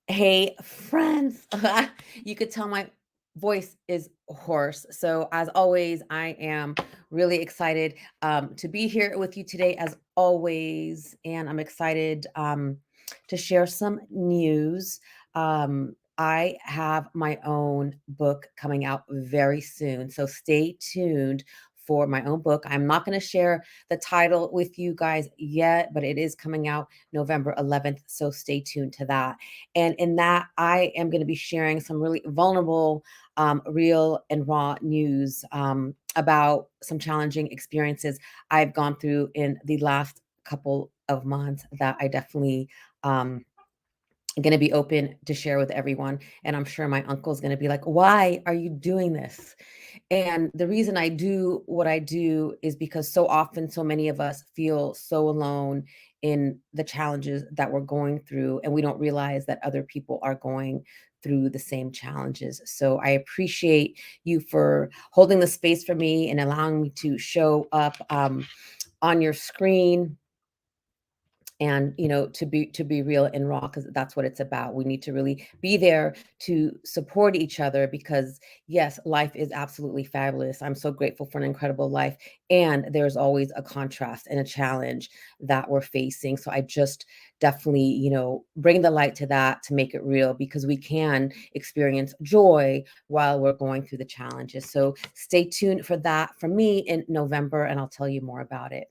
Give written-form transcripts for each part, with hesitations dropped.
Hey, friends. You could tell my voice is hoarse. So, as always, I am really excited to be here with you today, as always. And I'm excited to share some news. I have my own book coming out very soon. So, stay tuned for my own book. I'm not going to share the title with you guys yet, but it is coming out November 11th. So, stay tuned to that. And in that, I am going to be sharing some really vulnerable, real, and raw news about some challenging experiences I've gone through in the last couple of months that I definitely going to be open to share with everyone. And I'm sure my uncle's going to be like, why are you doing this? And the reason I do what I do is because so often, so many of us feel so alone in the challenges that we're going through, and we don't realize that other people are going through the same challenges. So I appreciate you for holding the space for me and allowing me to show up on your screen, and to be real and raw, because that's what it's about. We need to really be there to support each other, because yes, life is absolutely fabulous. I'm so grateful for an incredible life, and there's always a contrast and a challenge that we're facing. So I just definitely bring the light to that, to make it real, because we can experience joy while we're going through the challenges. So stay tuned for that from me in November, and I'll tell you more about it.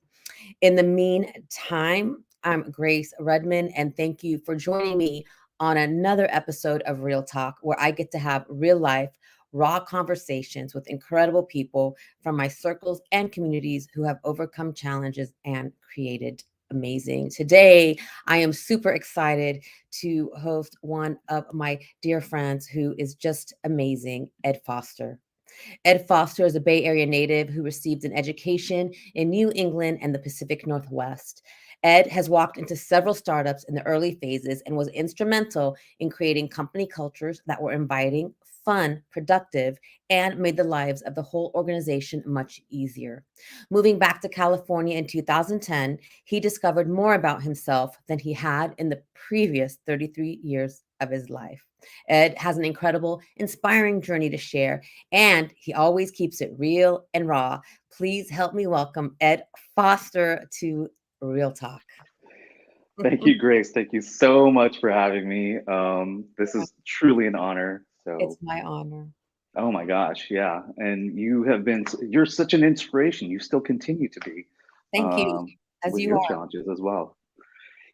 In the meantime, I'm Grace Redmond, and thank you for joining me on another episode of Real Talk, where I get to have real life, raw conversations with incredible people from my circles and communities who have overcome challenges and created amazing. Today, I am super excited to host one of my dear friends who is just amazing, Ed Foster. Ed Foster is a Bay Area native who received an education in New England and the Pacific Northwest. Ed has walked into several startups in the early phases and was instrumental in creating company cultures that were inviting, fun, productive, and made the lives of the whole organization much easier. Moving back to California in 2010, he discovered more about himself than he had in the previous 33 years of his life. Ed has an incredible, inspiring journey to share, and he always keeps it real and raw. Please help me welcome Ed Foster to Real Talk. Thank you, Grace. Thank you so much for having me. This is truly an honor. It's So, my honor. oh my gosh, yeah. And you're such an inspiration. You still continue to be Thank you, as with you your are. challenges as well.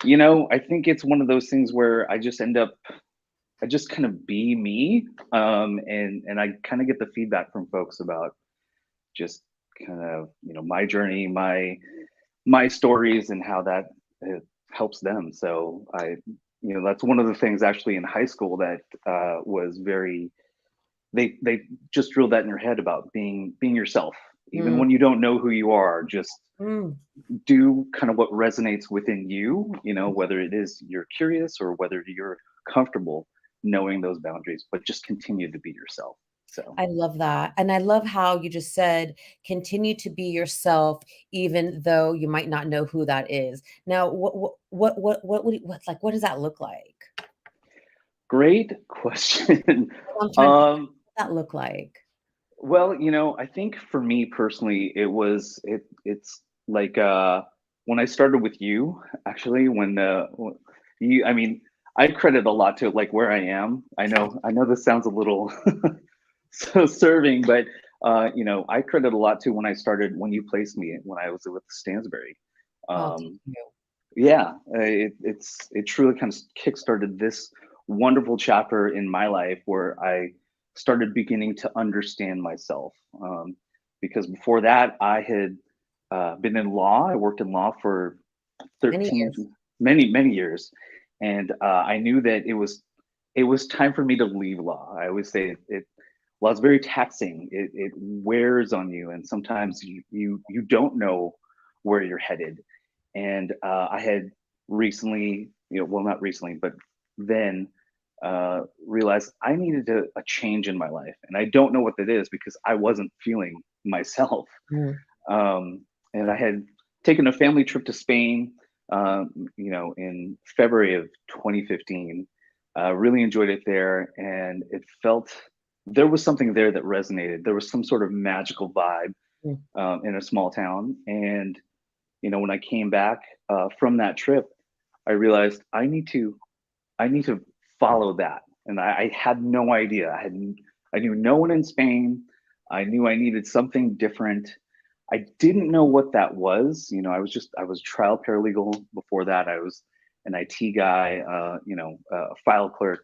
I think it's one of those things where I just kind of be me. And I kind of get the feedback from folks about just kind of, my journey, my stories and how that it helps them. So that's one of the things actually in high school that was very they just drilled that in your head about being yourself, even Mm, when you don't know who you are. Just mm. do kind of what resonates within you. Whether it is you're curious or whether you're comfortable knowing those boundaries, but just continue to be yourself. So I love that. And I love how you just said, continue to be yourself, even though you might not know who that is. Now, what does that look like? great question. I'm trying to think, um what does that look like? Well, I think for me personally, it's like when I started with you, actually, you I mean, I credit a lot to like where I am. I know this sounds a little so serving, but I credit a lot to when you placed me when I was with Stansberry. Oh, thank Um, you. yeah, it truly kind of kickstarted this wonderful chapter in my life where I started beginning to understand myself. Because before that, I had been in law. I worked in law for Many 13, years. many years, and I knew that it was time for me to leave law. I always say well, it's very taxing. It wears on you, and sometimes you don't know where you're headed. And I had recently, well, not recently, but then realized I needed a change in my life, and I don't know what that is because I wasn't feeling myself. Mm, And I had taken a family trip to Spain, in February of 2015. Really enjoyed it there, and it felt there was something there that resonated. There was some sort of magical vibe Mm. in a small town, and when I came back from that trip, I realized I need to follow that, and I had no idea. I knew no one in Spain. I knew I needed something different. I didn't know what that was. I was trial paralegal before that. I was an IT guy, a file clerk,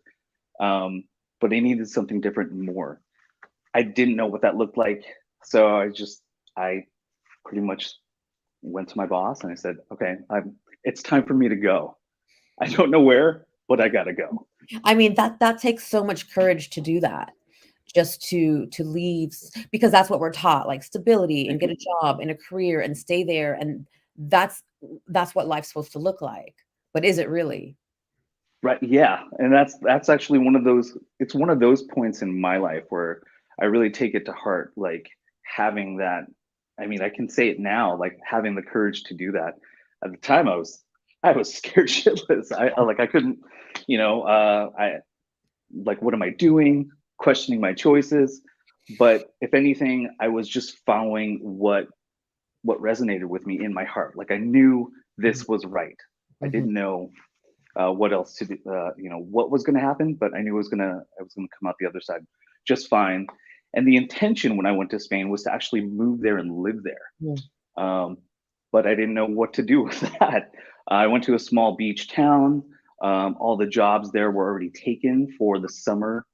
um, but I needed something different and more. I didn't know what that looked like, so I pretty much went to my boss and I said, "Okay, it's time for me to go. I don't know where, but I gotta go." I mean, that takes so much courage to do that. Just to leave because that's what we're taught, like stability and Thank get a you. job and a career and stay there, and that's what life's supposed to look like. But is it really? Right, yeah, and that's actually one of those it's one of those points in my life where I really take it to heart, like, having that I mean, I can say it now, like, having the courage to do that. At the time, I was scared shitless. I couldn't, I like, "What am I doing?" Questioning my choices, but if anything, I was just following what resonated with me in my heart. Like, I knew Mhm, this was right. I mhm, didn't know what else to do, what was going to happen, but I knew I was going to come out the other side just fine. And the intention when I went to Spain was to actually move there and live there. mhm. But I didn't know what to do with that. I went to a small beach town. All the jobs there were already taken for the summer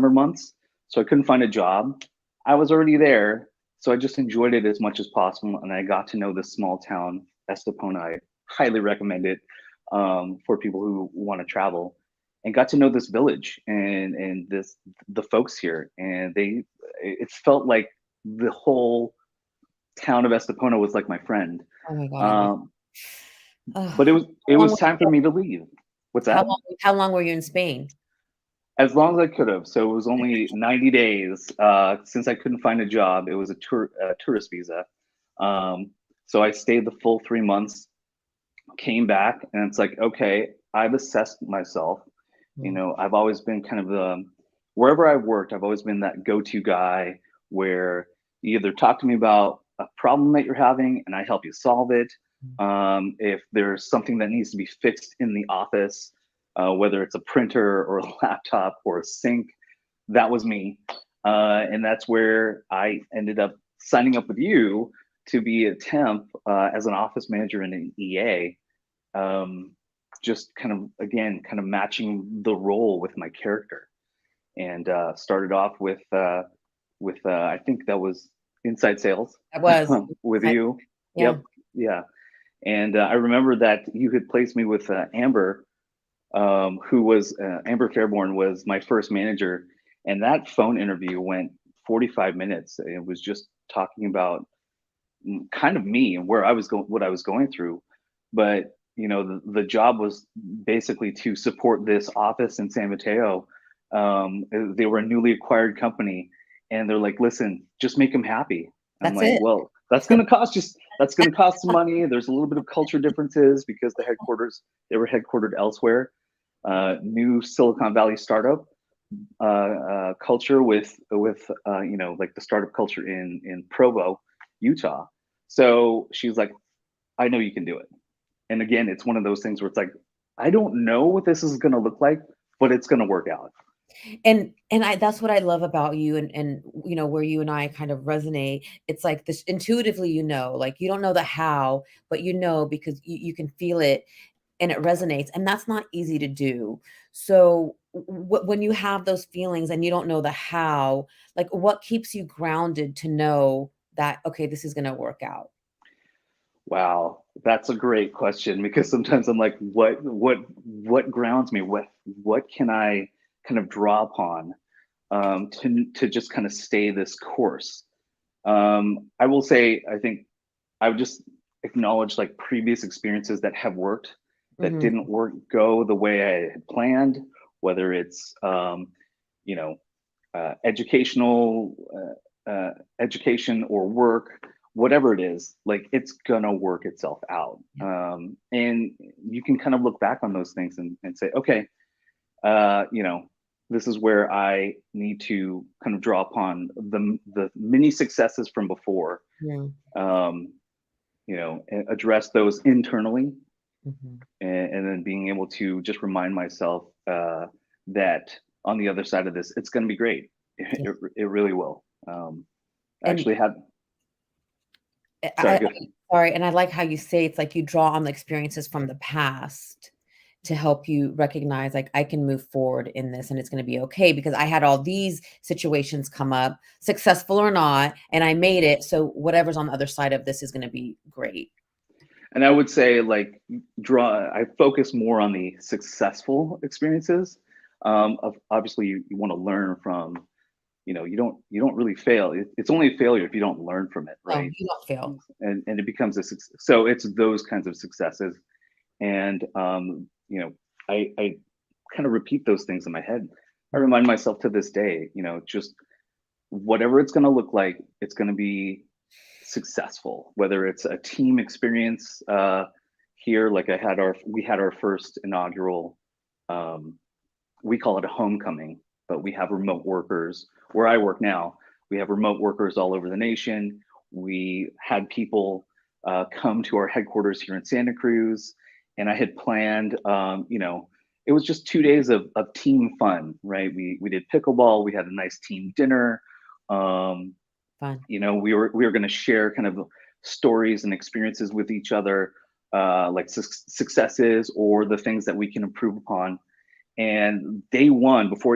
months, so I couldn't find a job. I was already there, so I just enjoyed it as much as possible, and I got to know this small town, Estepona. I highly recommend it for people who want to travel, and got to know this village and the folks here, and it felt like the whole town of Estepona was like my friend. Oh my God, I love Um, oh, but it how long was were time for you me to leave. What's that? how long were you in Spain? As long as I could have. So it was only 90 days. Since I couldn't find a job, it was a tourist visa. Um, so I stayed the full 3 months, came back, and it's like, okay, I've assessed myself. Mm, I've always been kind of wherever I've worked, I've always been that go-to guy where you either talk to me about a problem that you're having and I help you solve it. mm. If there's something that needs to be fixed in the office, whether it's a printer or a laptop or a sink, that was me. And that's where I ended up signing up with you to be a temp as an office manager and an EA, just kind of again kind of matching the role with my character, and started off with I think that was inside sales That was with I you. yeah. Yep, yeah. And I remember that you had placed me with Amber, Amber Fairborn was my first manager, and that phone interview went 45 minutes. It was just talking about kind of me and where I was going, what I was going through. But the job was basically to support this office in San Mateo. They were a newly acquired company, and they're like, "Listen, just make them happy." I'm That's like, it. "Well, that's going to cost some money. There's a little bit of culture differences because they were headquartered elsewhere. New Silicon Valley startup culture with like the startup culture in Provo, Utah." So she's like, "I know you can do it." And again, it's one of those things where it's like, I don't know what this is going to look like, but it's going to work out. And I that's what I love about you and where you and I kind of resonate. It's like this intuitively, like you don't know the how, but because you can feel it and it resonates, and that's not easy to do. So when you have those feelings and you don't know the how, like what keeps you grounded to know that okay, this is going to work out? Wow, that's a great question because sometimes I'm like, what grounds me? What can I kind of draw upon to just kind of stay this course? I will say, I think I would just acknowledge like previous experiences that have worked, that Mhm. didn't go the way I had planned, whether it's you know educational education or work, whatever it is, like it's gonna work itself out. Yeah. And you can kind of look back on those things and say, okay, you know, this is where I need to kind of draw upon the many successes from before, Mm, um, address those internally, mhm. and then being able to just remind myself that on the other side of this, it's going to be great. Yeah. It really will. I And actually had, sorry, I good. sorry, and I like how you say it's like you draw on the experiences from the past to help you recognize, like, I can move forward in this and it's gonna be okay because I had all these situations come up, successful or not, and I made it, so whatever's on the other side of this is gonna be great. And I would say like I focus more on the successful experiences. Of obviously you want to learn from, you don't really fail. It's only a failure if you don't learn from it, No, right? you don't fail. And it becomes a success. So it's those kinds of successes. And I kind of repeat those things in my head. I Mhm. remind myself to this day, just whatever it's going to look like, it's going to be successful. Whether it's a team experience here, like we had our first inaugural, um, we call it a homecoming, but we have remote workers where I work now. We have remote workers all over the nation. We had people come to our headquarters here in Santa Cruz, and I had planned, it was just 2 days of team fun, right? We did pickleball. We had a nice team dinner. Um, Fun. we were going to share kind of stories and experiences with each other, like successes or the things that we can improve upon. And day one, before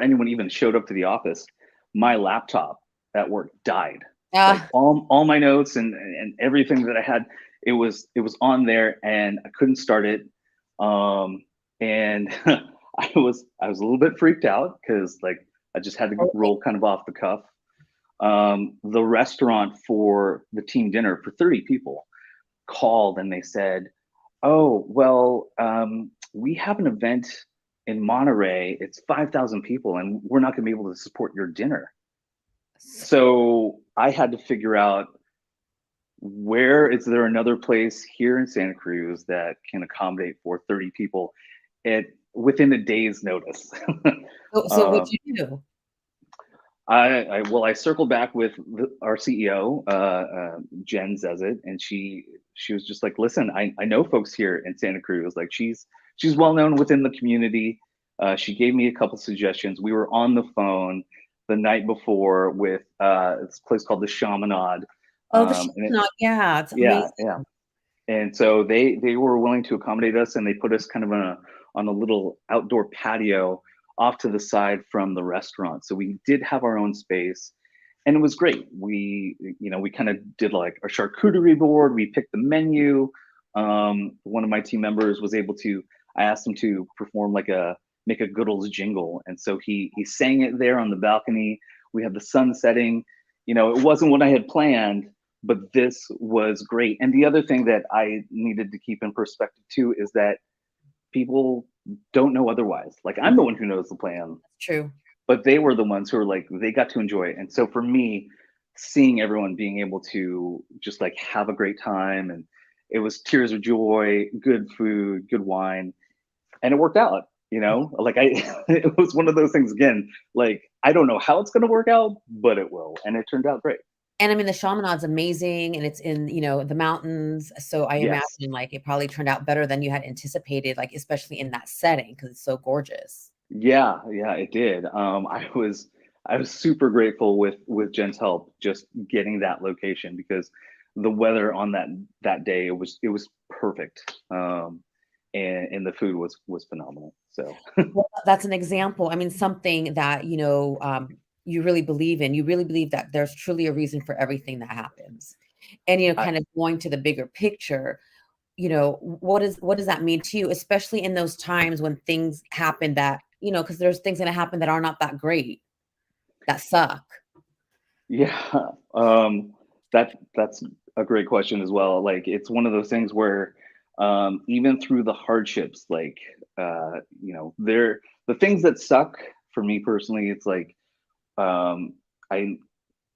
anyone even showed up to the office, my laptop at work died. Like Ah, all my notes and everything that I had, it was on there, and I couldn't start it. And I was a little bit freaked out because like I just had to totally. roll kind of off the cuff. The restaurant for the team dinner for 30 people called and they said, "Oh, well, we have an event in Monterey. It's 5,000 people, and we're not going to be able to support your dinner." So I had to figure out, where is there another place here in Santa Cruz that can accommodate for 30 people at within a day's notice. So what'd um, you do? I circled back with our CEO, Jen Zezit, and she was just like, "Listen, I know folks here in Santa Cruz. Like she's well known within the community." She gave me a couple suggestions. We were on the phone the night before with this place called the Chaminade, Oh, the and Cheetah, yeah, it's yeah, amazing. yeah. And so they were willing to accommodate us, and they put us kind of on a little outdoor patio off to the side from the restaurant. So we did have our own space, and it was great. We kind of did like our charcuterie board. We picked the menu. One of my team members was able to. I asked him to perform like a make a Goodles jingle, and so he sang it there on the balcony. We had the sun setting. It wasn't what I had planned, but this was great. And the other thing that I needed to keep in perspective too is that people don't know otherwise. Like I'm the one who knows the plan, True. but they were the ones who were like they got to enjoy it. And so for me, seeing everyone being able to just like have a great time, and it was tears of joy, good food, good wine, and it worked out. Like it was one of those things again. Like I don't know how it's going to work out, but it will, and it turned out great. And I mean, the Chaminade's amazing, and it's in, the mountains, so I Yes. imagine, like, it probably turned out better than you had anticipated, like, especially in that setting because it's so gorgeous. Yeah, yeah, it did. I was super grateful with Jen's help just getting that location, because the weather on that day, it was perfect. And the food was phenomenal. So Well, that's an example, I mean, something that, you really believe in. You really believe that there's truly a reason for everything that happens. And, I kind of going to the bigger picture, what does that mean to you, especially in those times when things happen that, because there's things gonna happen that are not that great, that suck. Yeah, that's a great question as well. Like it's one of those things where even through the hardships, like there the things that suck for me personally, it's like um, I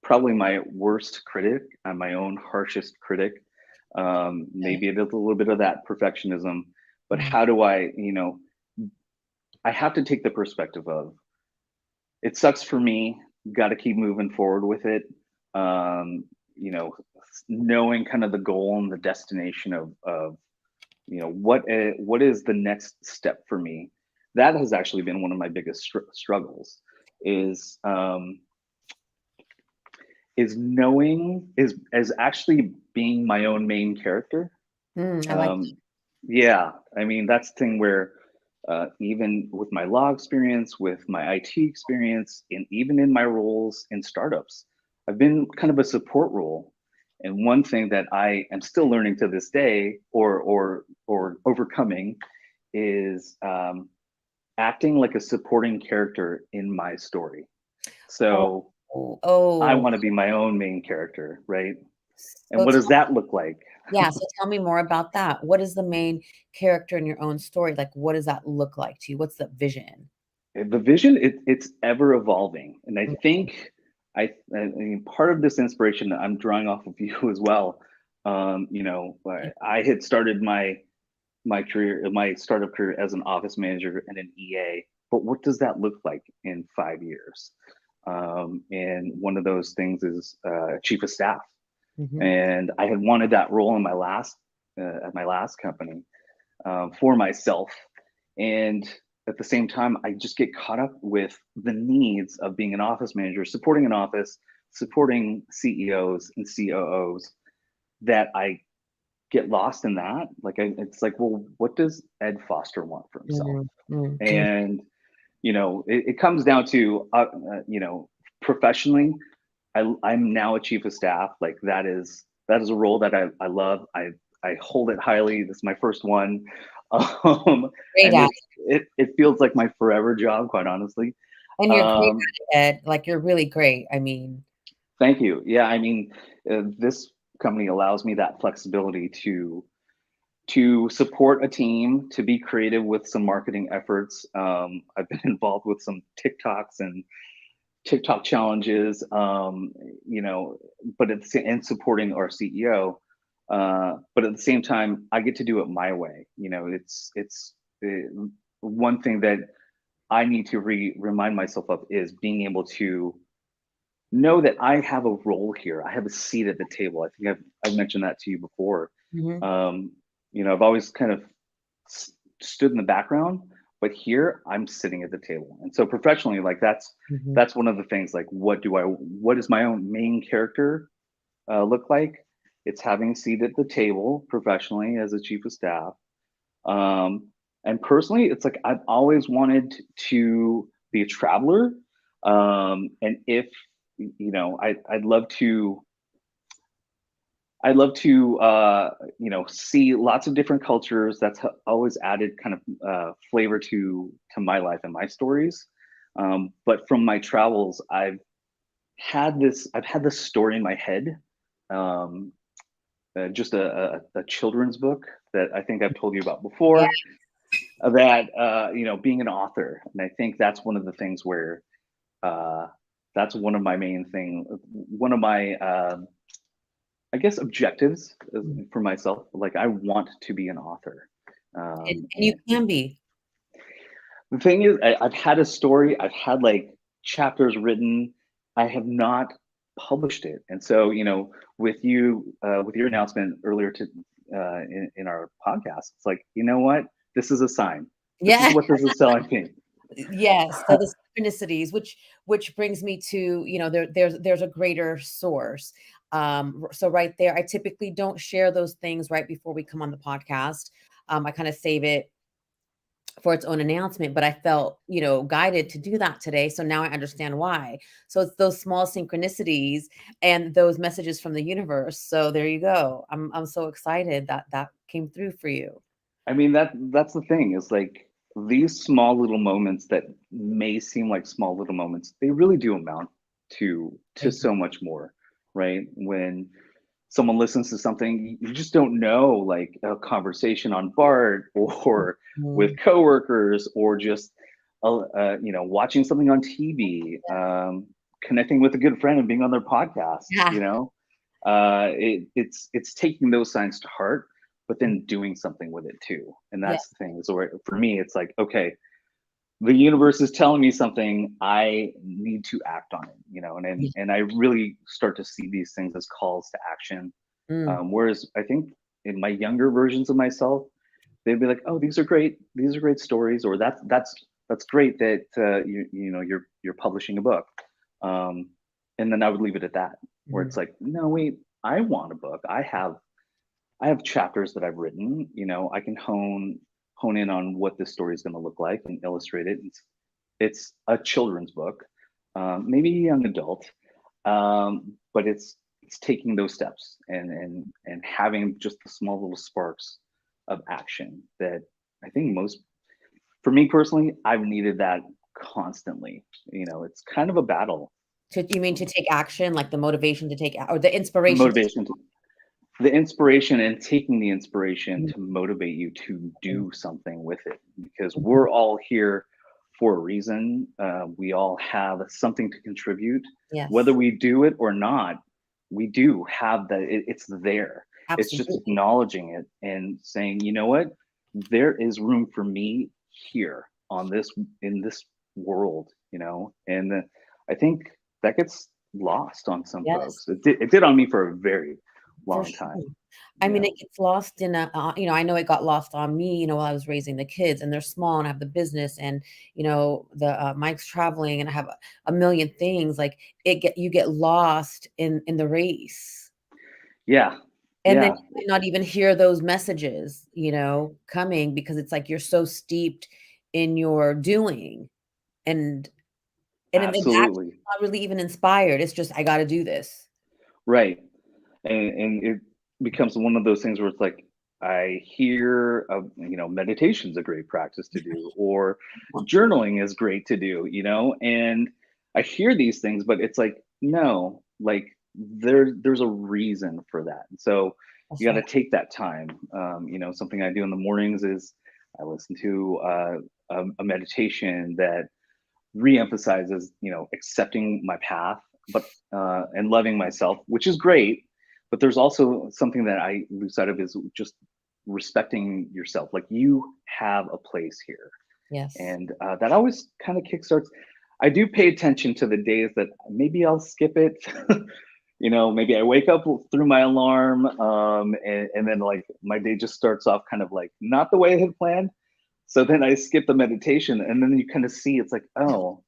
probably my worst critic. I'm my own harshest critic. Okay. Maybe a little bit of that perfectionism, but Mhm. how do I, I have to take the perspective of it sucks for me. Got to keep moving forward with it. Um, you know, knowing kind of the goal and the destination of what is the next step for me. That has actually been one of my biggest struggles. Is knowing is actually being my own main character. I like Um, yeah, I mean that's the thing where even with my law experience, with my IT experience, and even in my roles in startups, I've been kind of a support role. And one thing that I am still learning to this day, or overcoming, is acting like a supporting character in my story. oh, So I oh, want to be my own main character, right? And so what does that look like? yeah, so tell me more about that. What is the main character in your own story? Like, what does that look like to you? What's the vision? The vision, it's ever evolving, and I Mm, think I mean part of this inspiration that I'm drawing off of you as well. I had started my startup career as an office manager and an EA, but what does that look like in 5 years? And one of those things is chief of staff, mhm. and I had wanted that role in my last at my last company for myself. And at the same time, I just get caught up with the needs of being an office manager, supporting an office, supporting CEOs and COOs, that I get lost in that. It's like, well, what does Ed Foster want for himself? Mm, mm, mm. And it comes down to professionally, I'm now a chief of staff. Like that is a role that I love. I hold it highly. This is my first one, Great and at it feels like my forever job, quite honestly. and you're great Um, at it, Ed, like, you're really great, I mean Thank you. Yeah, I mean, this company allows me that flexibility to support a team, to be creative with some marketing efforts. I've been involved with some TikToks and TikTok challenges, but and supporting our CEO. But at the same time, I get to do it my way. It's one thing that I need to remind myself of is being able to know that I have a role here. I have a seat at the table. I think I've mentioned that to you before. mhm, Um, I've always kind of stood in the background, but here I'm sitting at the table. And so professionally, like mhm. that's one of the things. Like, what does my own main character look like? It's having a seat at the table professionally as a chief of staff. Um, and personally, it's like I've always wanted to be a traveler. And if I'd love to see lots of different cultures. That's always added kind of flavor to my life and my stories. But from my travels, I've had this story in my head. Um, just a children's book that I think I've told you about Yeah, before. That being an author, and I think that's one of the things where uh, that's one of my main thing. One of my I guess objectives mm, for myself. Like I want to be an author. and you And can be. the thing is, I've had a story. I've had like chapters written. I have not published it. And so, with your announcement earlier in our podcast, it's like, you know what? This is a sign. This is Yeah. what this is telling me. Yes, so the synchronicities, which brings me to, there's a greater source. So right there, I typically don't share those things right before we come on the podcast. I kind of save it for its own announcement, but I felt, guided to do that today. So now I understand why. So it's those small synchronicities and those messages from the universe. So there you go. I'm so excited that that came through for you. I mean, that's the thing, is like these small little moments that may seem like small little moments, they really do amount to They do. so much more, right? When someone listens to something, you just don't know, like a conversation on BART or with Mhm. coworkers, or just watching something on TV, connecting with a good friend and being on their podcast. Yeah. It's taking those signs to heart, but then doing something with it too. And Yeah. that's the thing. So for me, it's like, okay, the universe is telling me something, I need to act on it, Yeah. and I really start to see these things as calls to action. Mm, Whereas I think in my younger versions of myself, they'd be like, "Oh, these are great stories," or that's great that you're publishing a book, um, and then I would leave it at that. Where mhm. it's like, no, wait, I want a book. I have chapters that I've written. I can hone in on what this story is going to look like and illustrate it. It's a children's book, maybe a young adult, but it's taking those steps and having just the small little sparks of action that I think for me personally, I've needed that constantly. It's kind of a battle. You mean to take action, like the motivation to take or the The inspiration to motivation the inspiration and taking the inspiration Mhm, to motivate you to mhm, do something with it, because mhm. we're all here for a reason. We all have something to contribute, whether Yes, we do it or not. We do have that. It's there. It's just absolutely. acknowledging it and saying, you know what, there is room for me here on this in this world, and I think that gets lost on some Yes, folks. It did on me for a very for long sure. time. I You mean, it know? gets lost in a, I know it got lost on me, while I was raising the kids and they're small and I have the business and, Mike's traveling and I have a million things like you get lost in the race. Yeah, And then yeah, you might not even hear those messages, coming because it's like you're so steeped in your doing and it's actually absolutely. not really even inspired. It's just, I gotta do this. Right. And it becomes one of those things where it's like, I hear, meditation's a great practice to do, or journaling is great to do, and I hear these things, but it's like, no, like there's a reason for that. And so you That's got right. to take that time. Something I do in the mornings is I listen to a meditation that reemphasizes, accepting my path, but and loving myself, which is great. But there's also something that I lose sight of is just respecting yourself. Like, you have a place here, Yes. and that always kind of kickstarts. I do pay attention to the days that maybe I'll skip it. Maybe I wake up through my alarm, and then like my day just starts off kind of like not the way I had planned. So then I skip the meditation, and then you kind of see it's like, oh,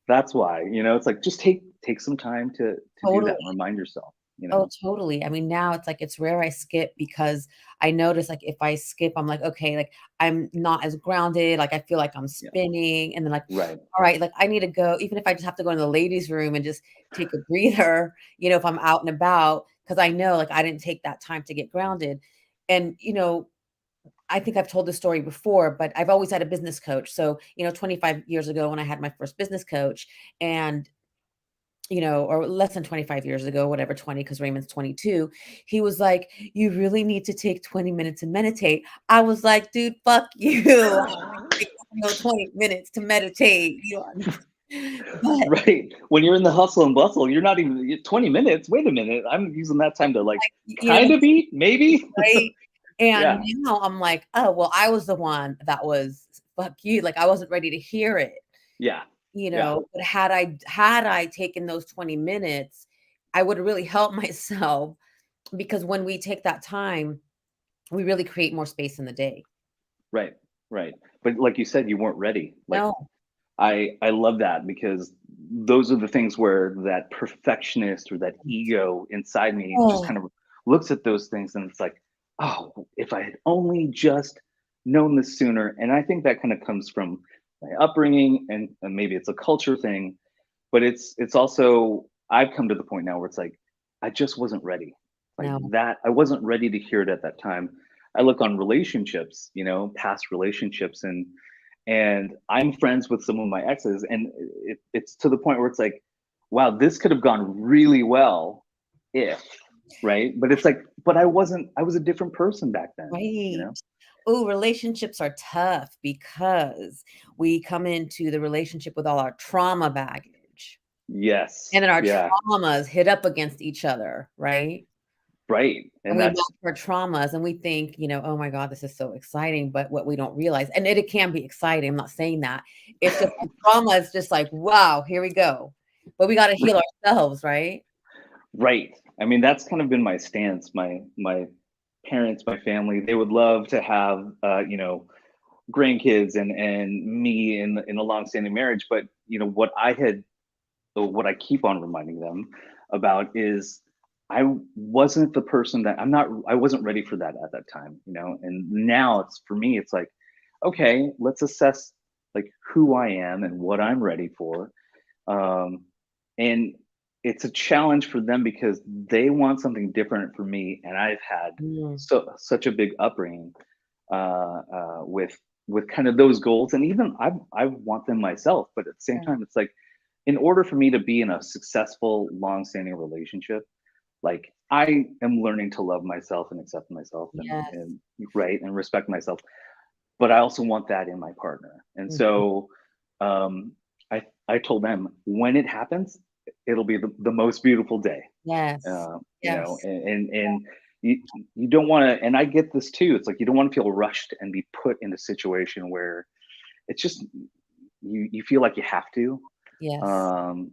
that's why. It's like, just take some time to do that Totally. and remind yourself. Oh, totally. I mean, now it's like it's rare I skip because I notice like if I skip, I'm like, okay, like I'm not as grounded. Like I feel like I'm Yeah, spinning. And then like, right. all right, like I need to go, even if I just have to go in the ladies' room and just take a breather, if I'm out and about, because I know like I didn't take that time to get grounded. And I think I've told this story before, but I've always had a business coach. So, 25 years ago when I had my first business coach, and or less than 25 years ago, whatever, 20, because Raymond's 22, he was like, "You really need to take 20 minutes to meditate." I was like, "Dude, fuck you. I don't take no 20 minutes to meditate." But Right. When you're in the hustle and bustle, you're not even 20 minutes. Wait a minute. I'm using that time to like you know kind of eat, maybe. right? And Yeah. now I'm like, "Oh, well, I was the one that was fuck you." Like, I wasn't ready to hear it, Yeah. Yeah. but had I taken those 20 minutes, I would have really helped myself because when we take that time, we really create more space in the day. Right. Right. But like you said, you weren't ready. Like, No. I love that, because those are the things where that perfectionist or that ego inside me just Oh, kind of looks at those things and it's like, oh, if I had only just known this sooner. And I think that kind of comes from my upbringing, and maybe it's a culture thing, but it's also, I've come to the point now where it's like, I just wasn't ready. Like no. that, I wasn't ready to hear it at that time. I look on relationships, past relationships, and I'm friends with some of my exes, and it's to the point where it's like, wow, this could have gone really well if, right? But it's like, but I was a different person back then. Right. Oh, relationships are tough because we come into the relationship with all our trauma baggage, Yes. and then our Yeah. traumas hit up against each other, right? Right. And And we that's mask our traumas and we think, "Oh my god, this is so exciting," but what we don't realize and it can be exciting, I'm not saying that. It's just like trauma is just like, "Wow, here we go." But we gotta heal ourselves, right? right. I mean, that's kind of been my stance. My parents, my family, they would love to have grandkids and me in a long-standing marriage, but what what I keep on reminding them about is I wasn't the person that I wasn't ready for that at that time. And now it's for me, it's like, okay, let's assess like who I am and what I'm ready for. Um, and it's a challenge for them because they want something different for me, and I've had Mm, such a big upbringing with kind of those goals, and even I want them myself, but at the same yeah. time, it's like in order for me to be in a successful, long-standing relationship, like I am learning to love myself and accept myself Yes. and right and respect myself, but I also want that in my partner. And Mhm. so um, I told them when it happens, it'll be the most beautiful day. Yes. Yes. And you you don't want to, and I get this too. It's like you don't want to feel rushed and be put in a situation where it's just you feel like you have to, Yes.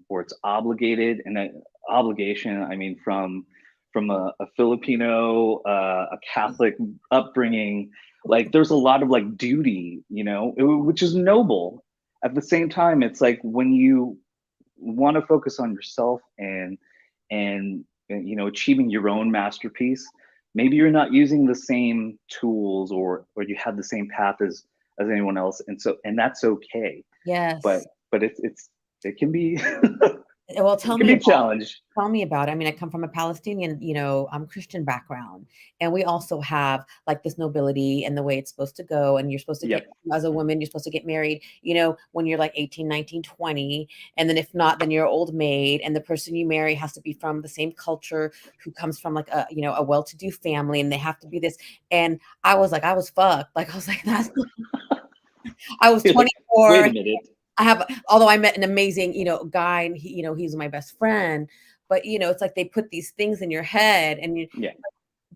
or it's obligated. And that obligation, I mean, from a Filipino, a Catholic upbringing, like there's a lot of like duty, which is noble. At the same time, it's like when you want to focus on yourself and achieving your own masterpiece, maybe you're not using the same tools or you have the same path as anyone else, and that's okay. but Yes. but it can be Well, it can be a challenge. tell me about it. I mean, I come from a Palestinian, Christian background, and we also have like this nobility and the way it's supposed to go. And you're supposed to get, Yep. as a woman, you're supposed to get married, when you're like 18, 19, 20. And then if not, then you're an old maid. And the person you marry has to be from the same culture, who comes from like a well-to-do family, and they have to be this. And I was like, I was fucked. Like, I was like, that's, I was You're like, wait 24. a minute. Although I met an amazing, guy, and he's my best friend, but, it's like they put these things in your head and Yeah.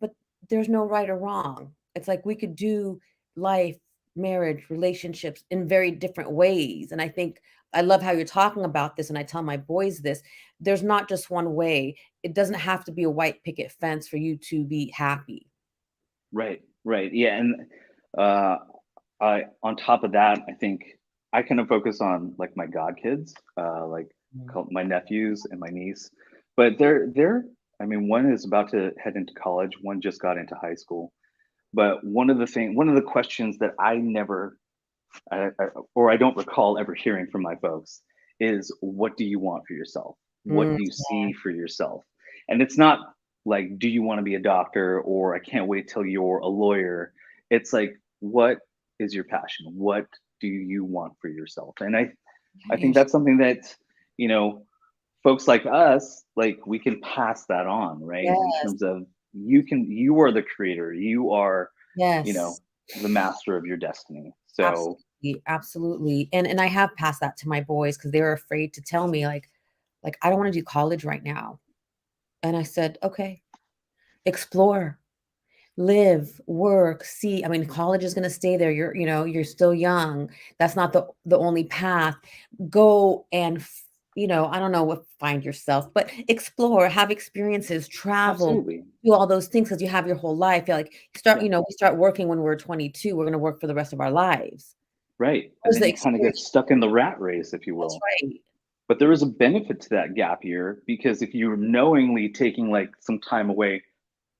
but there's no right or wrong. It's like we could do life, marriage, relationships in very different ways. And I think I love how you're talking about this. And I tell my boys this: there's not just one way. It doesn't have to be a white picket fence for you to be happy. Right, yeah. And uh I on top of that, I think I kind of focus on like my god kids, like Mm. call my nephews and my niece. But they're I mean, one is about to head into college, one just got into high school. But one of the questions that I never or I don't recall ever hearing from my folks is, what do you want for yourself? What Mm, do you see for yourself? And it's not like, do you want to be a doctor, or I can't wait till you're a lawyer. It's like, what is your passion? What do you want for yourself? And I think yes, that's something that, you know, folks like us, like we can pass that on, right? In yes, terms of you are the creator, you are, you yes. know, the master of your destiny. So Absolutely, absolutely, and I have passed that to my boys because they were afraid to tell me, like, "I don't wanna do college right now." And I said, "Okay, explore, live, work, see." I mean, college is gonna stay there, you're still young. That's not the only path. Go and I don't know what find yourself, but explore, have experiences, travel, absolutely. do all those things because you have your whole life. You're like, Yeah. we start working when we're 22, we're gonna work for the rest of our lives. Right, and Where's then the you kinda get experience? stuck in the rat race, if you That's will. right. But there is a benefit to that gap year, because if you're knowingly taking, like, some time away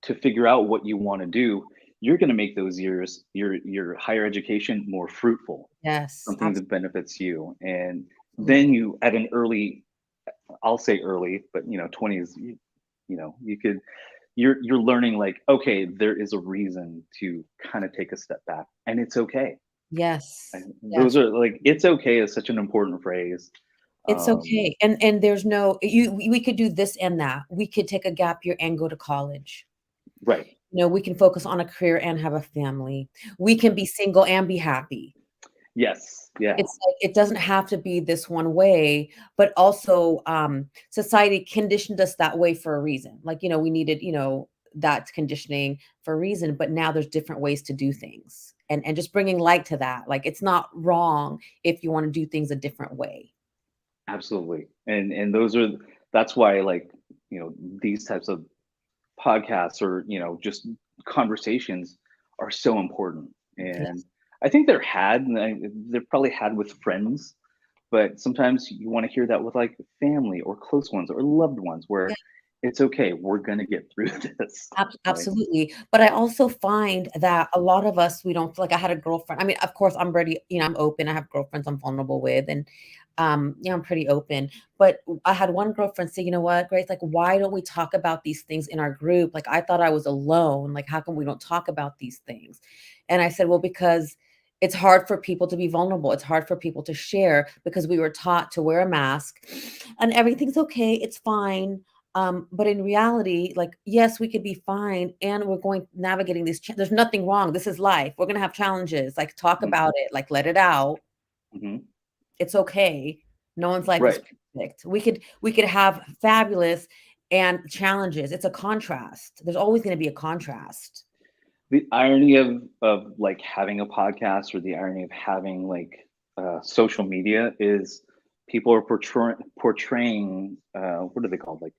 to figure out what you wanna do, you're gonna make those years, your higher education, more fruitful, Yes, something that benefits you, and then absolutely. you at an early, I'll say early, but, 20s, you could you're learning, like, okay, there is a reason to kinda take a step back, and it's okay. Yes, And those yes. are like, "It's okay" is such an important phrase. It's Um, okay, and there's no we could do this and that. We could take a gap year and go to college. right. We can focus on a career and have a family. We can be single and be happy. Yes, yeah, It's like it doesn't have to be this one way, but also, society conditioned us that way for a reason. Like, we needed, that's conditioning for a reason, but now there's different ways to do things, and just bringing light to that. Like, it's not wrong if you want to do things a different way. Absolutely. And those are that's why, like, these types of podcasts, or just conversations, are so important. And Yes. I think they're probably had with friends, but sometimes you want to hear that with like family or close ones or loved ones, where it's okay, we're gonna get through this, right? Absolutely, but I also find that a lot of us, we don't like I had a girlfriend. I mean, of course, I'm ready, I'm open. I have girlfriends I'm vulnerable with, and I'm pretty open. But I had one girlfriend say, "You know what, Grace? Like, why don't we talk about these things in our group? Like, I thought I was alone. Like, how come we don't talk about these things?" And I said, "Well, because it's hard for people to be vulnerable. It's hard for people to share because we were taught to wear a mask, and everything's okay. It's fine." But in reality, like, yes, we could be fine, and we're going navigating there's nothing wrong. This is life. We're gonna have challenges. Like, talk Mhm, about it, like, let it out. mhm. It's okay. No one's life is Right. perfect. We could have fabulous and challenges. It's a contrast. There's always gonna be a contrast. The irony of like having a podcast, or the irony of having like social media, is people are portraying, what are they called, like,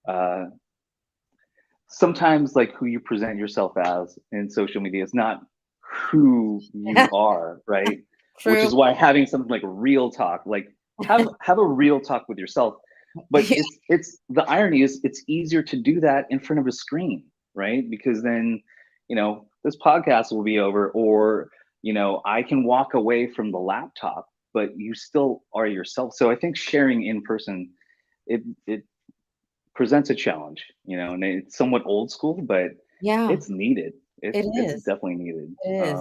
uh, sometimes, like, who you present yourself as in social media is not who you are, right? Which True. is why having something like real talk, like, have a real talk with yourself. But Yeah, it's the irony is it's easier to do that in front of a screen, right? Because then, this podcast will be over, or I can walk away from the laptop, but you still are yourself. So I think sharing in person, it presents a challenge, and it's somewhat old school, but yeah, it's needed. it It's is. definitely needed. It is,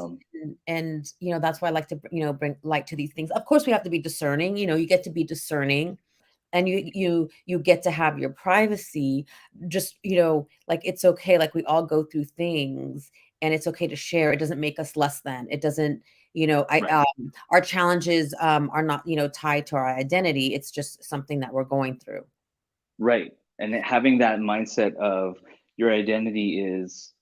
and, that's why I like to, bring light to these things. Of course, we have to be discerning, you get to be discerning, and you get to have your privacy. Just, like, it's okay, like, we all go through things, and it's okay to share. It doesn't make us less than. It doesn't, I Right, our challenges, are not, tied to our identity. It's just something that we're going through. right. And having that mindset of your identity is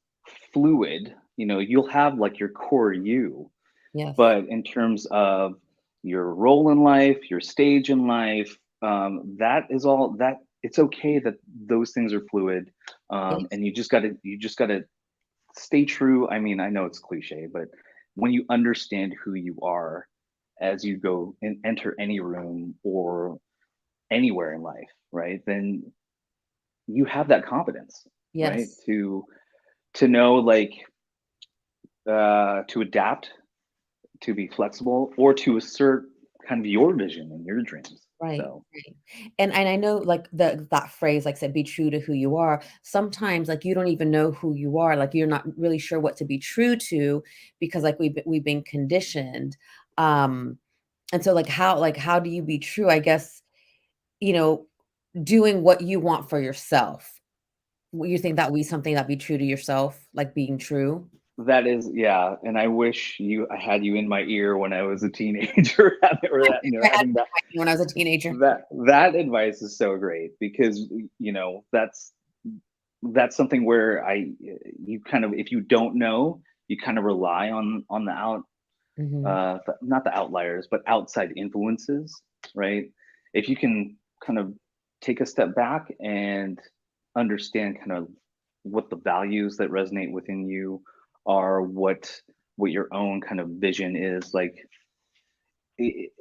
fluid, you'll have like your core you, Yes. but in terms of your role in life, your stage in life, that is all that it's okay that those things are fluid. Yes. And you just gotta stay true. I mean, I know it's cliche, but when you understand who you are as you go and enter any room or anywhere in life, right? Then you have that confidence, right? Yes. To know, like, to adapt, to be flexible, or to assert kind of your vision and your dreams. Right, So right. And I know, like, that phrase, like, said, "Be true to who you are." Sometimes, like, you don't even know who you are, like, you're not really sure what to be true to, because, like, we've been conditioned. Um, and so, like, how do you be true? I guess, you know, doing what you want for yourself. You think that be something that be true to yourself, like being true? that is, yeah. And I wish I had you in my ear when I was a teenager, or I that, wish I had having that that when I was a teenager. that advice is so great, because that's something where you kind of, if you don't know, you kind of rely on the Mhm. not the outliers, but outside influences, right? If you can kind of take a step back and understand kind of what the values that resonate within you are, what your own kind of vision is, like,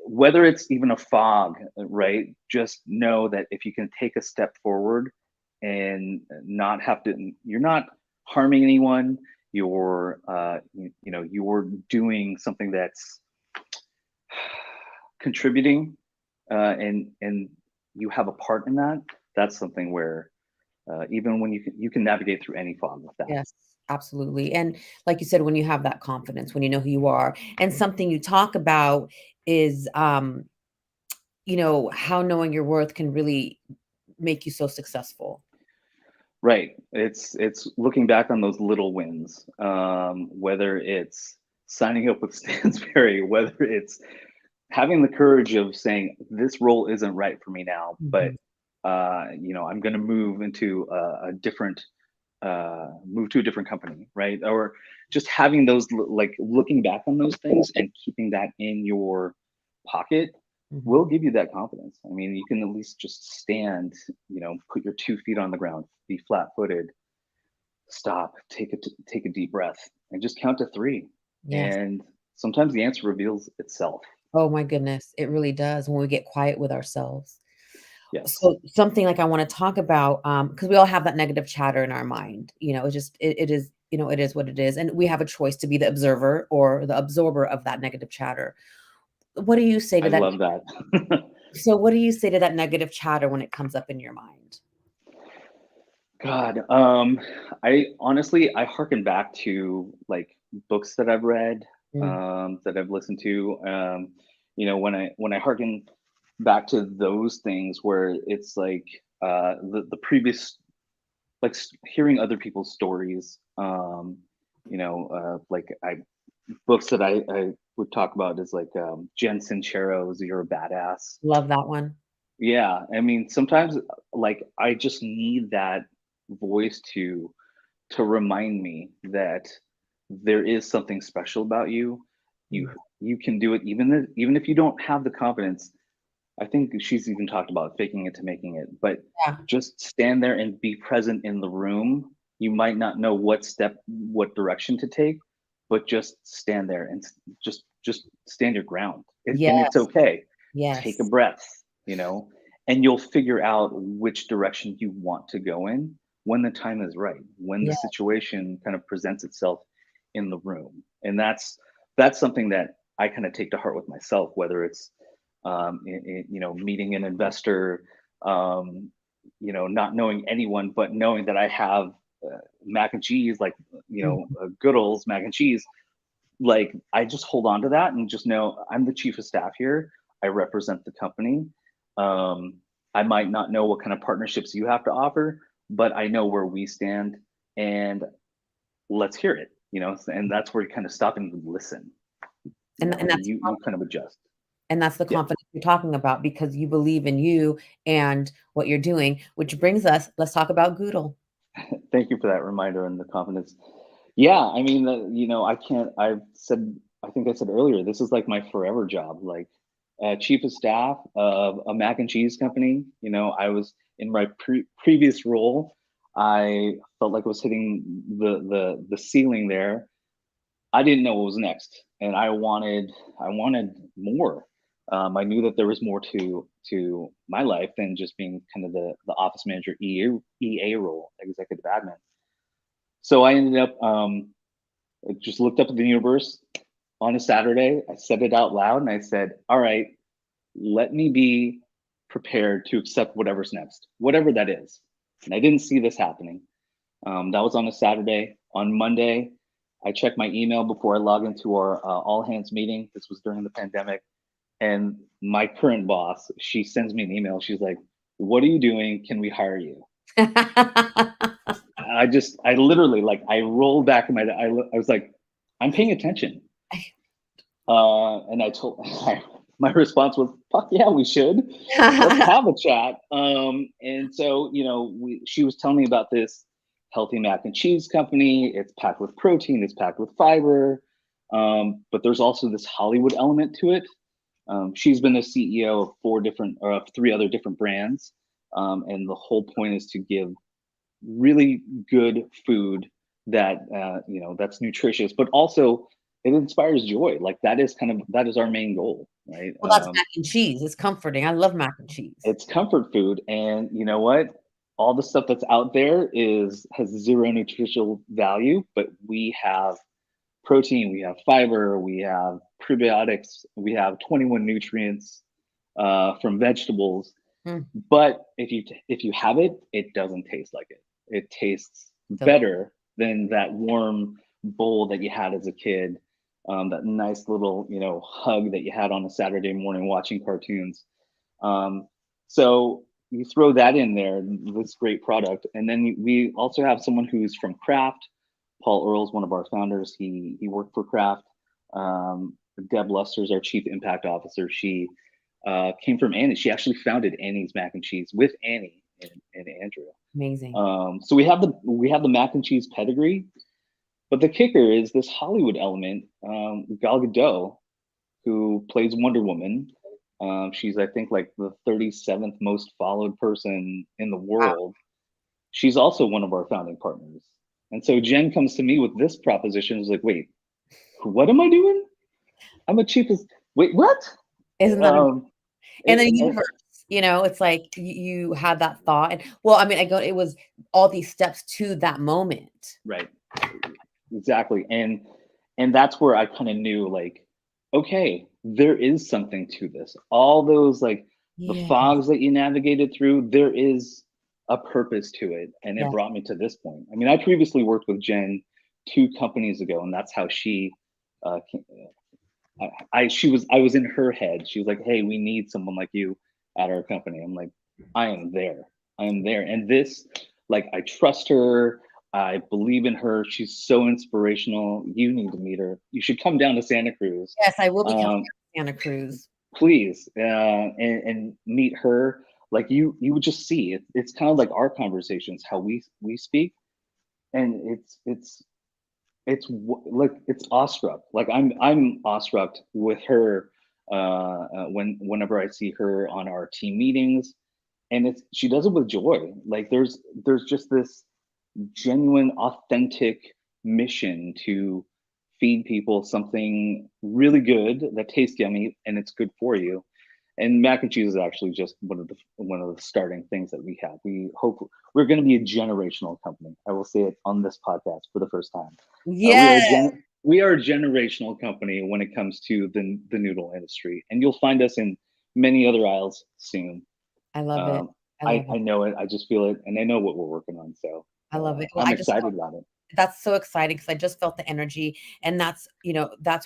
whether it's even a fog, right? Just know that if you can take a step forward and not have to, you're not harming anyone. You're doing something that's contributing, and you have a part in that. That's something where, even when you can navigate through any fog with that. Yes, absolutely. And like you said, when you have that confidence, when you know who you are, and something you talk about is, how knowing your worth can really make you so successful. Right. It's looking back on those little wins, whether it's signing up with Stansberry, whether it's having the courage of saying this role isn't right for me now, but Mhm. I'm going to move into a different move to a different company, right? Or just having those like looking back on those things and keeping that in your pocket Mhm. will give you that confidence. I mean, you can at least just stand, put your 2 feet on the ground, be flat-footed, stop, take a deep breath, and just count to three. Yes. And sometimes the answer reveals itself. Oh my goodness, it really does when we get quiet with ourselves. Yes, So something like I wanna talk about, because we all have that negative chatter in our mind, it's just it is, it is what it is, and we have a choice to be the observer or the absorber of that negative chatter. What do you say I to that love that. what do you say to that negative chatter when it comes up in your mind? God, I honestly I harken back to like books that I've read, Mm, that I've listened to. When I harken back to those things where it's like the previous hearing other people's stories. Like I books that I would talk about is like Jen Sincero's "You're a Badass." love that one. Yeah, I mean, sometimes like I just need that voice to remind me that there is something special about you. You Mm, you can do it even if you don't have the confidence. I think she's even talked about faking it to making it, but yeah, just stand there and be present in the room. You might not know what direction to take, but just stand there and just stand your ground. And it's yes, okay. Take a yes, breath, you know, and you'll figure out which direction you want to go in when the time is right, when the yeah, situation kind of presents itself in the room. And that's something that I kind of take to heart with myself, whether it's meeting an investor, not knowing anyone, but knowing that I have mac and cheese, like, mhm, Goodles mac and cheese. Like, I just hold on to that and just know I'm the chief of staff here. I represent the company. Um, I might not know what kind of partnerships you have to offer, but I know where we stand, and let's hear it. And that's where you kind of stop and listen. and And that's you kind of adjust. And that's the Yeah. confidence you're talking about because you believe in you and what you're doing, which brings us let's talk about Goodle. Thank you for that reminder and the confidence. Yeah, I mean, I can't. I think I said earlier, this is like my forever job. Like, chief of staff of a mac and cheese company. I was in my previous role. I felt like I was hitting the ceiling there. I didn't know what was next, and I wanted more. I knew that there was more to my life than just being kind of the office manager EA role, executive admin. So I ended up I just looked up at the universe on a Saturday. I said it out loud, and I said, "All right, let me be prepared to accept whatever's next, whatever that is." And I didn't see this happening. That was on a Saturday. On Monday, I checked my email before I log into our all hands meeting. This was during the pandemic. And my current boss, she sends me an email. She's like, "What are you doing? Can we hire you?" I literally, like, I rolled back in I was like, "I'm paying attention." And I told, my response was, "Fuck yeah, we should. Let's have a chat." And so, she was telling me about this healthy mac and cheese company. It's packed with protein, it's packed with fiber. But there's also this Hollywood element to it. She's been a CEO of three other different brands. And the whole point is to give really good food that's nutritious, but also it inspires joy. Like, that is our main goal, right? Well, that's mac and cheese. It's comforting. I love mac and cheese. It's comfort food, and you know what? All the stuff that's out there has zero nutritional value, but we have protein, we have fiber, we have prebiotics, we have 21 nutrients from vegetables. Mm, But if you have it, it doesn't taste like it. It tastes deli better than that warm bowl that you had as a kid, that nice little, hug that you had on a Saturday morning watching cartoons. Um, so you throw that in there, this great product, and then we also have someone who's from Kraft. Paul Earl's one of our founders. He worked for Kraft. Deb Luster's our chief impact officer. She came from Annie. She actually founded Annie's Mac and Cheese with Annie and Andrew. Amazing. So we have the mac and cheese pedigree, but the kicker is this Hollywood element. Gal Gadot, who plays Wonder Woman, she's I think like the 37th most followed person in the Wow. world. She's also one of our founding partners. And so Jen comes to me with this proposition. Is like, wait, what am I doing? I'm a cheapest. Wait, what? Isn't that Um, in the it, it, universe, it's like you had that thought, and well, I mean, I go, it was all these steps to that moment. right, exactly. And that's where I kind of knew, like, okay, there is something to this. All those like the Yeah, fogs that you navigated through, there is a purpose to it, and it yeah, brought me to this point. I mean, I previously worked with Jen 2 companies ago, and that's how she came, I was in her head. She was like, "Hey, we need someone like you at our company." I'm like, "I am there. I am there." And this, like, I trust her. I believe in her. She's so inspirational. You need to meet her. You should come down to Santa Cruz. yes, I will be coming Um, to Santa Cruz. please, and meet her. Like you would just see it. It's kind of like our conversations, how we speak, and like it's awestruck. Like I'm awestruck with her whenever I see her on our team meetings, and it's she does it with joy. Like there's just this genuine, authentic mission to feed people something really good that tastes yummy and it's good for you. And mac and cheese is actually just one of the starting things that we have. We hope we're going to be a generational company. I will say it on this podcast for the first time. Yeah, We are a generational company when it comes to the noodle industry, and you'll find us in many other aisles soon. I love it. Um, I love it. I know it. I just feel it, and I know what we're working on. So I love it. Well, I'm I just excited about it. that's so exciting because I just felt the energy, and that's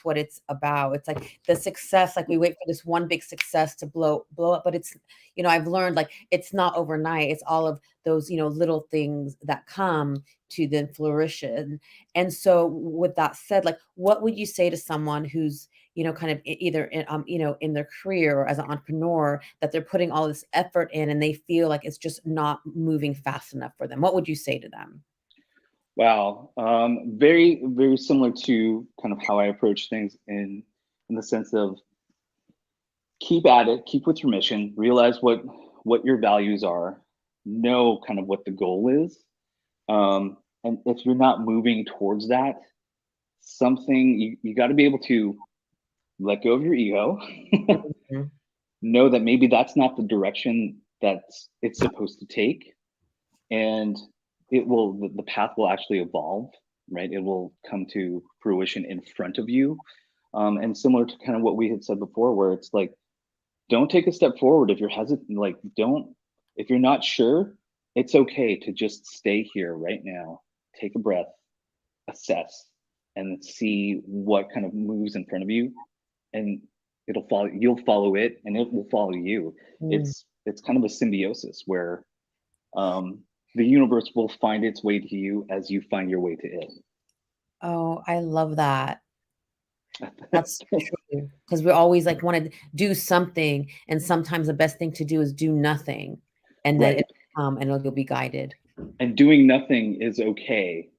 what it's about. It's like the success, like we wait for this one big success to blow up, but it's, I've learned like it's not overnight. It's all of those, little things that come to then flourishing. And so with that said, like what would you say to someone who's, kind of either in, in their career or as an entrepreneur, that they're putting all this effort in and they feel like it's just not moving fast enough for them? What would you say to them? Wow, very very similar to kind of how I approach things in the sense of keep at it, keep with your mission, realize what your values are, know kind of what the goal is, and if you're not moving towards that, something you got to be able to let go of your ego, Mhm. know that maybe that's not the direction that it's supposed to take, and the path will actually evolve, right? It will come to fruition in front of you, and similar to kind of what we had said before, where it's like don't take a step forward if you're hesitant. Like don't if you're not sure, it's okay to just stay here right now, take a breath, assess, and see what kind of moves in front of you, and you'll follow it and it will follow you. Mm. It's kind of a symbiosis where um, the universe will find its way to you as you find your way to it. Oh, I love that. That's true. Because we always like want to do something, and sometimes the best thing to do is do nothing, and then Right. it'll come and you'll be guided. And doing nothing is okay.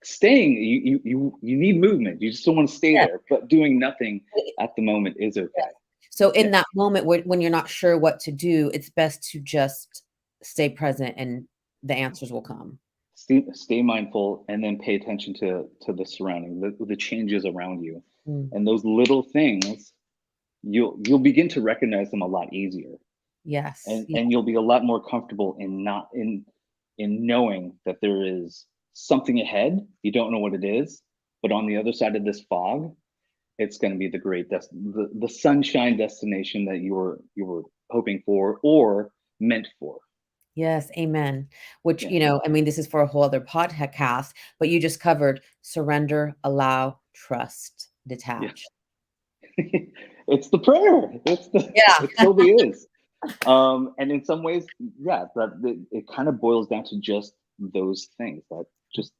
Staying, you need movement. You just don't want to stay Yeah. there, but doing nothing at the moment is Yeah. okay. So in Yeah. that moment when you're not sure what to do, it's best to just stay present and the answers will come. Stay mindful and then pay attention to the surrounding, the changes around you. Mm. And those little things, you'll begin to recognize them a lot easier. Yes. And you'll be a lot more comfortable in not in knowing that there is something ahead. You don't know what it is, but on the other side of this fog, it's going to be the the sunshine destination that you were hoping for or meant for. Yes, amen. Which, Yeah. I mean, this is for a whole other podcast, but you just covered surrender, allow, trust, Yeah. detach. It's the prayer. Yeah. It totally is. And in some ways, yeah, it kind of boils down to just those things, that just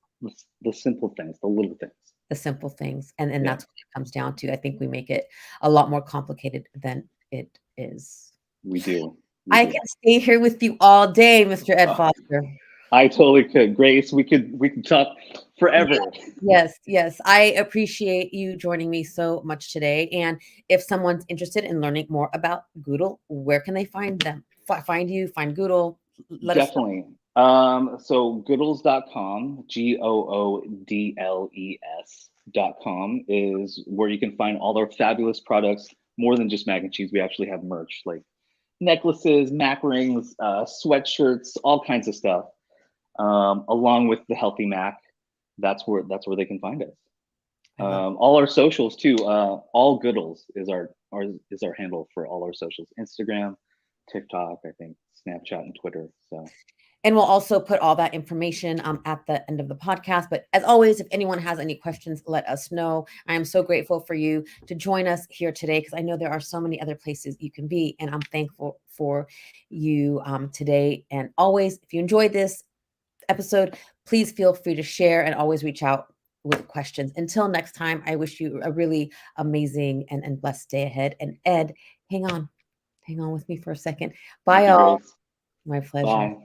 the simple things, the little things. The simple things, and Yeah, that's what it comes down to. I think we make it a lot more complicated than it is. we do. We I do. can stay here with you all day, Mr. Ed Oh, Foster. I totally could. Grace, we could talk Yes, forever. yes, yes. I appreciate you joining me so much today. And if someone's interested in learning more about Goodle, where can they find them? Find you, find Goodle. Let us know. Definitely. So Goodles.com, Goodles.com is where you can find all our fabulous products. More than just mac and cheese, we actually have merch like necklaces, mac rings, sweatshirts, all kinds of stuff. Along with the Healthy Mac, that's where they can find us. I love All our socials too. All Goodles is our handle for all our socials. Instagram, TikTok, I think, Snapchat, and Twitter. So And we'll also put all that information at the end of the podcast. But as always, if anyone has any questions, let us know. I am so grateful for you to join us here today because I know there are so many other places you can be. And I'm thankful for you today. And always, if you enjoyed this episode, please feel free to share and always reach out with questions. Until next time, I wish you a really amazing and blessed day ahead. And Ed, hang on with me for a second. Bye, thank you, all. Grace. My pleasure. Bye.